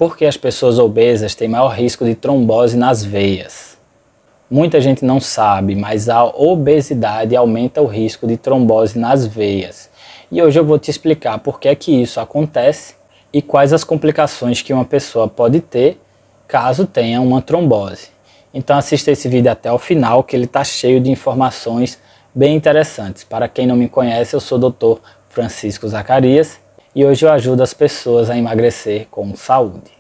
Por que as pessoas obesas têm maior risco de trombose nas veias? Muita gente não sabe, mas a obesidade aumenta o risco de trombose nas veias. E hoje eu vou te explicar por que é que isso acontece e quais as complicações que uma pessoa pode ter caso tenha uma trombose. Então assista esse vídeo até o final, que ele está cheio de informações bem interessantes. Para quem não me conhece, eu sou o Dr. Francisco Zacarias e hoje eu ajudo as pessoas a emagrecer com saúde.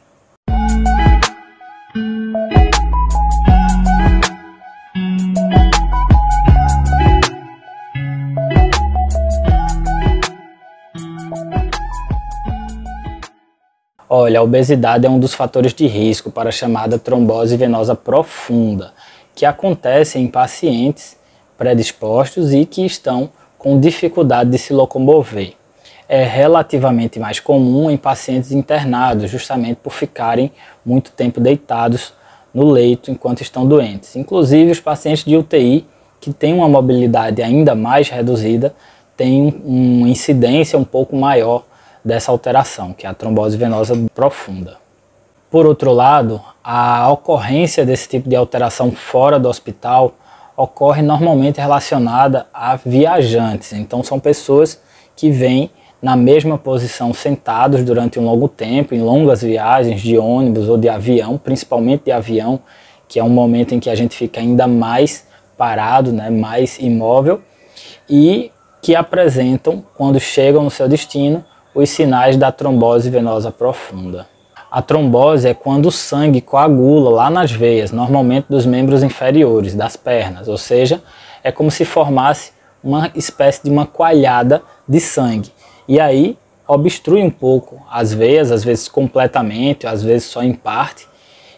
Olha, a obesidade é um dos fatores de risco para a chamada trombose venosa profunda, que acontece em pacientes predispostos e que estão com dificuldade de se locomover. É relativamente mais comum em pacientes internados, justamente por ficarem muito tempo deitados no leito enquanto estão doentes. Inclusive, os pacientes de UTI, que têm uma mobilidade ainda mais reduzida, têm uma incidência um pouco maior dessa alteração, que é a trombose venosa profunda. Por outro lado, a ocorrência desse tipo de alteração fora do hospital ocorre normalmente relacionada a viajantes. Então são pessoas que vêm na mesma posição sentados durante um longo tempo, em longas viagens de ônibus ou de avião, principalmente de avião, que é um momento em que a gente fica ainda mais parado, né, mais imóvel, e que apresentam, quando chegam no seu destino, os sinais da trombose venosa profunda. A trombose é quando o sangue coagula lá nas veias, normalmente dos membros inferiores, das pernas, ou seja, é como se formasse uma espécie de uma coalhada de sangue. E aí obstrui um pouco as veias, às vezes completamente, às vezes só em parte.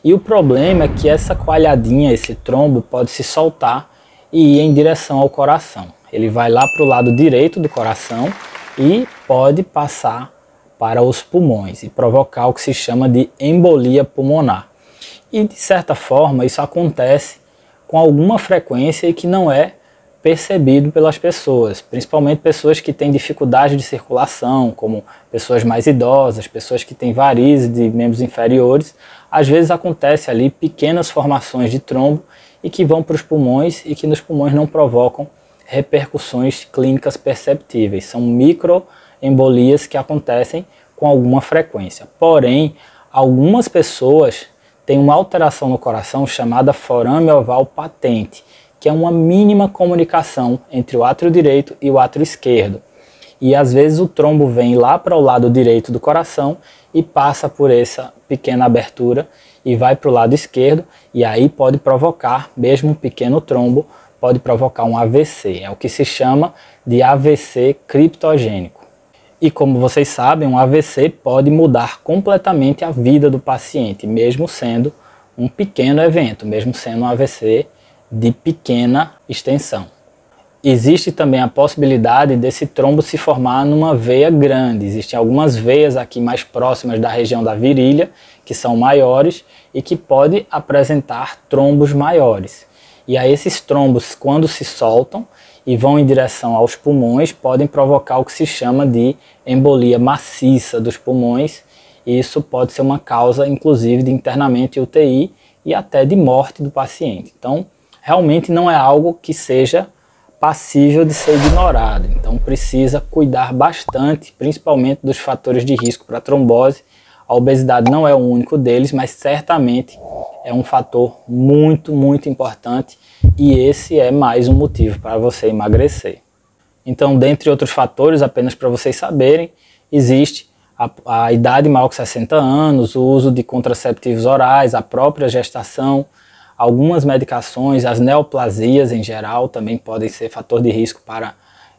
E o problema é que essa coalhadinha, esse trombo, pode se soltar e ir em direção ao coração. Ele vai lá para o lado direito do coração e pode passar para os pulmões e provocar o que se chama de embolia pulmonar. E de certa forma isso acontece com alguma frequência e que não é percebido pelas pessoas, principalmente pessoas que têm dificuldade de circulação, como pessoas mais idosas, pessoas que têm varizes de membros inferiores. Às vezes acontece ali pequenas formações de trombo e que vão para os pulmões e que nos pulmões não provocam repercussões clínicas perceptíveis. São microembolias que acontecem com alguma frequência. Porém, algumas pessoas têm uma alteração no coração chamada forame oval patente, que é uma mínima comunicação entre o átrio direito e o átrio esquerdo. E às vezes o trombo vem lá para o lado direito do coração e passa por essa pequena abertura e vai para o lado esquerdo, e aí pode provocar, mesmo um pequeno trombo, pode provocar um AVC, é o que se chama de AVC criptogênico. E como vocês sabem, um AVC pode mudar completamente a vida do paciente, mesmo sendo um pequeno evento, mesmo sendo um AVC de pequena extensão. Existe também a possibilidade desse trombo se formar numa veia grande. Existem algumas veias aqui mais próximas da região da virilha, que são maiores e que pode apresentar trombos maiores. E aí esses trombos, quando se soltam e vão em direção aos pulmões, podem provocar o que se chama de embolia maciça dos pulmões. E isso pode ser uma causa, inclusive, de internamento em UTI e até de morte do paciente. Então, realmente não é algo que seja passível de ser ignorado. Então, precisa cuidar bastante, principalmente dos fatores de risco para trombose. A obesidade não é o único deles, mas certamente é um fator muito, muito importante, e esse é mais um motivo para você emagrecer. Então, dentre outros fatores, apenas para vocês saberem, existe a idade maior que 60 anos, o uso de contraceptivos orais, a própria gestação, algumas medicações, as neoplasias em geral também podem ser fator de risco para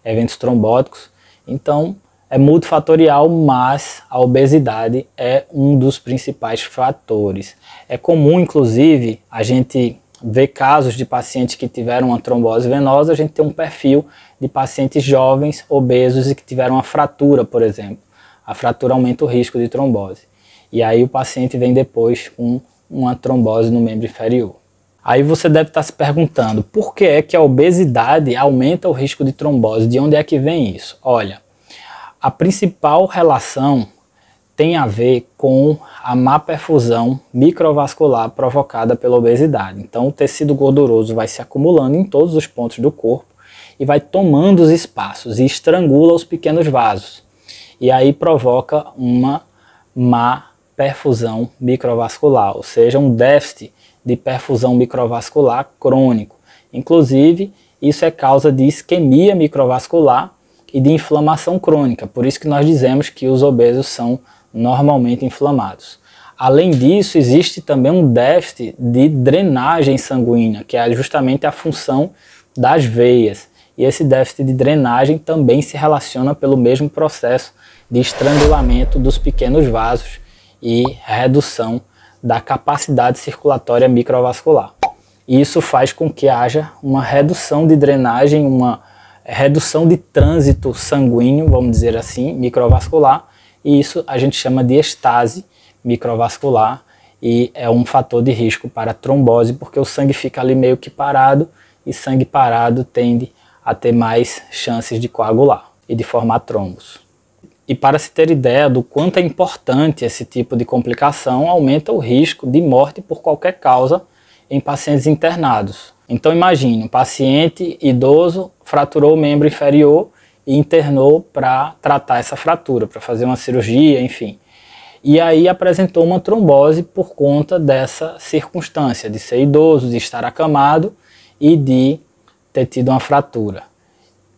eventos trombóticos. Então, é multifatorial, mas a obesidade é um dos principais fatores. É comum, inclusive, a gente ver casos de pacientes que tiveram uma trombose venosa, a gente tem um perfil de pacientes jovens, obesos e que tiveram uma fratura, por exemplo. A fratura aumenta o risco de trombose. E aí o paciente vem depois com uma trombose no membro inferior. Aí você deve estar se perguntando, por que é que a obesidade aumenta o risco de trombose? De onde é que vem isso? Olha, a principal relação tem a ver com a má perfusão microvascular provocada pela obesidade. Então o tecido gorduroso vai se acumulando em todos os pontos do corpo e vai tomando os espaços e estrangula os pequenos vasos. E aí provoca uma má perfusão microvascular, ou seja, um déficit de perfusão microvascular crônico. Inclusive, isso é causa de isquemia microvascular e de inflamação crônica, por isso que nós dizemos que os obesos são normalmente inflamados. Além disso, existe também um déficit de drenagem sanguínea, que é justamente a função das veias. E esse déficit de drenagem também se relaciona pelo mesmo processo de estrangulamento dos pequenos vasos e redução da capacidade circulatória microvascular. E isso faz com que haja uma redução de drenagem, uma redução de trânsito sanguíneo, vamos dizer assim, microvascular, e isso a gente chama de estase microvascular e é um fator de risco para trombose, porque o sangue fica ali meio que parado e sangue parado tende a ter mais chances de coagular e de formar trombos. E para se ter ideia do quanto é importante esse tipo de complicação, aumenta o risco de morte por qualquer causa em pacientes internados. Então imagine, um paciente idoso fraturou o membro inferior e internou para tratar essa fratura, para fazer uma cirurgia, enfim. E aí apresentou uma trombose por conta dessa circunstância, de ser idoso, de estar acamado e de ter tido uma fratura.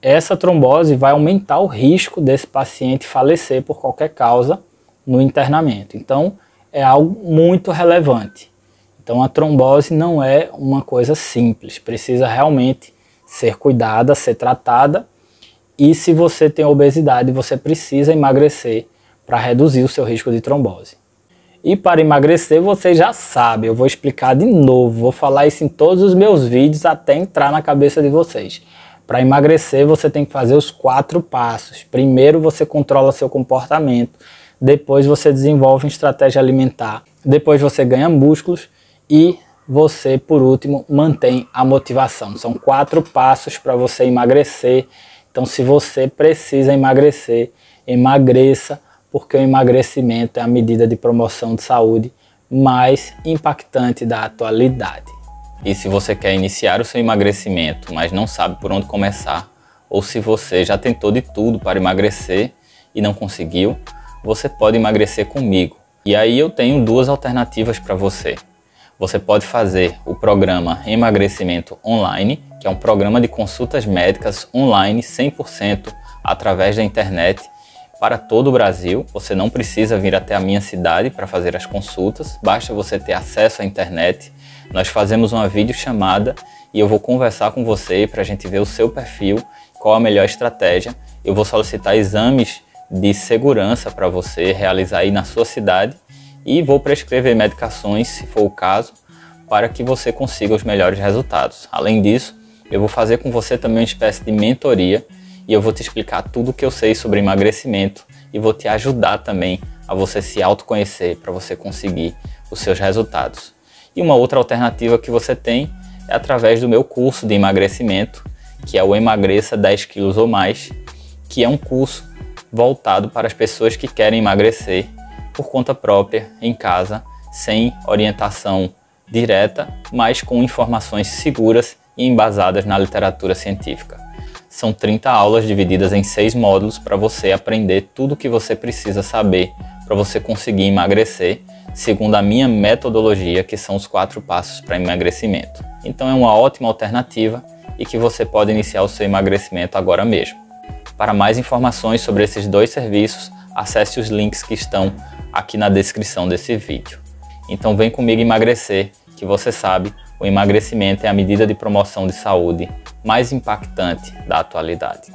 Essa trombose vai aumentar o risco desse paciente falecer por qualquer causa no internamento. Então é algo muito relevante. Então a trombose não é uma coisa simples, precisa realmente ser cuidada, ser tratada, e se você tem obesidade, você precisa emagrecer para reduzir o seu risco de trombose. E para emagrecer, você já sabe, eu vou explicar de novo, vou falar isso em todos os meus vídeos até entrar na cabeça de vocês. Para emagrecer, você tem que fazer os 4 passos. Primeiro você controla seu comportamento, depois você desenvolve uma estratégia alimentar, depois você ganha músculos e você, por último, mantém a motivação. São 4 passos para você emagrecer. Então, se você precisa emagrecer, emagreça, porque o emagrecimento é a medida de promoção de saúde mais impactante da atualidade. E se você quer iniciar o seu emagrecimento, mas não sabe por onde começar, ou se você já tentou de tudo para emagrecer e não conseguiu, você pode emagrecer comigo. E aí eu tenho 2 alternativas para você. Você pode fazer o programa Emagrecimento Online, que é um programa de consultas médicas online 100% através da internet para todo o Brasil. Você não precisa vir até a minha cidade para fazer as consultas, basta você ter acesso à internet. Nós fazemos uma videochamada e eu vou conversar com você para a gente ver o seu perfil, qual a melhor estratégia. Eu vou solicitar exames de segurança para você realizar aí na sua cidade e vou prescrever medicações, se for o caso, para que você consiga os melhores resultados. Além disso, eu vou fazer com você também uma espécie de mentoria e eu vou te explicar tudo o que eu sei sobre emagrecimento e vou te ajudar também a você se autoconhecer para você conseguir os seus resultados. E uma outra alternativa que você tem é através do meu curso de emagrecimento, que é o Emagreça 10 quilos ou mais, que é um curso voltado para as pessoas que querem emagrecer por conta própria, em casa, sem orientação direta, mas com informações seguras e embasadas na literatura científica. São 30 aulas divididas em 6 módulos para você aprender tudo o que você precisa saber para você conseguir emagrecer, segundo a minha metodologia, que são os 4 passos para emagrecimento. Então é uma ótima alternativa e que você pode iniciar o seu emagrecimento agora mesmo. Para mais informações sobre esses 2 serviços, acesse os links que estão aqui na descrição desse vídeo. Então vem comigo emagrecer, que você sabe, o emagrecimento é a medida de promoção de saúde mais impactante da atualidade.